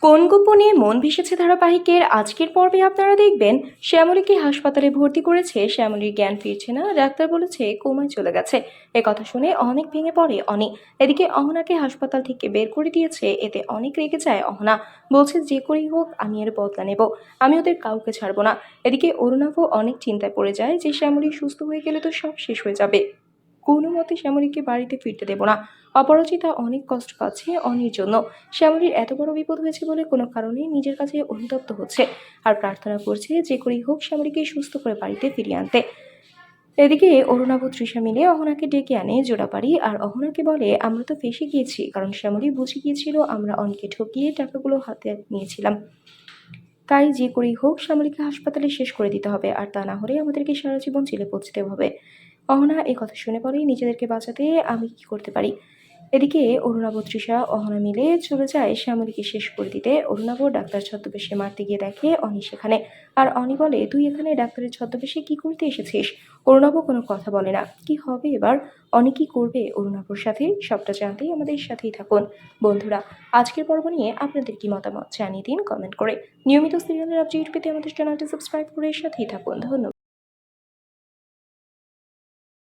কোন গোপনে মন ভেসেছে ধারাবাহিকের আজকের পর্বে আপনারা দেখবেন শ্যামলীকে হাসপাতালে ভর্তি করেছে। শ্যামলীর জ্ঞান ফিরছে না, ডাক্তার বলেছে কোমায় চলে গেছে। কথা শুনে অনেক ভেঙে পড়ে অনি। এদিকে অহনাকে হাসপাতাল থেকে বের করে দিয়েছে, এতে অনেক রেগে যায় অহনা। বলছে যে করেই হোক আমি এর বদলা নেব, আমি ওদের কাউকে ছাড়বো না। এদিকে অরুণাভও অনেক চিন্তায় পড়ে যায় যে শ্যামলী সুস্থ হয়ে গেলে তো সব শেষ হয়ে যাবে, কোনো মতে শ্যামলীকে বাড়িতে ফিরতে দেব না। অপরাজিতা অনেক কষ্ট পাচ্ছে অনির জন্য। শ্যামলীর এত বড় বিপদ হয়েছে বলে কোনো কারণে নিজের কাছে অনুতপ্ত হচ্ছে আর প্রার্থনা করছে যে করেই হোক শ্যামলীকে সুস্থ করে বাড়িতে ফিরিয়ে আনতে। এদিকে অরুণাভ তৃষা মিলে অহনাকে ডেকে আনে জোড়াপাড়ি আর অহনাকে বলে আমরা তো ফেসে গিয়েছি, কারণ শ্যামলী বুঝে গিয়েছিল আমরা অনিকে ঠকিয়ে টাকাগুলো হাতে নিয়েছিলাম। তাই যে করেই হোক শ্যামলীকে হাসপাতালে শেষ করে দিতে হবে, আর তা না হলে আমাদেরকে সারা জীবন জেলে পৌঁছতে হবে। অহনা এই কথা শুনে বলে নিজেদেরকে বাঁচাতে আমি কি করতে পারি। এদিকে অরুণাভ তৃষা অহনা মিলে চলে যায় শ্যামলীকে শেষ করে দিতে। অরুণাভ ডাক্তার ছদ্মবেশে মারতে গিয়ে দেখে অনি সেখানে, আর অনি বলে তুই এখানে ডাক্তারের ছদ্মবেশে কি করতে এসেছিস। অরুণাভ কোনো কথা বলে না। কি হবে এবার, অনি কি করবে অরুণাভর সাথে, সবটা জানতেই আমাদের সাথেই থাকুন। বন্ধুরা, আজকের পর্ব নিয়ে আপনাদের কি মতামত জানিয়ে দিন কমেন্ট করে। নিয়মিত সিরিয়ালের আপডেট পেতে আমাদের চ্যানেলটি সাবস্ক্রাইব করে সাথেই থাকুন। ধন্যবাদ।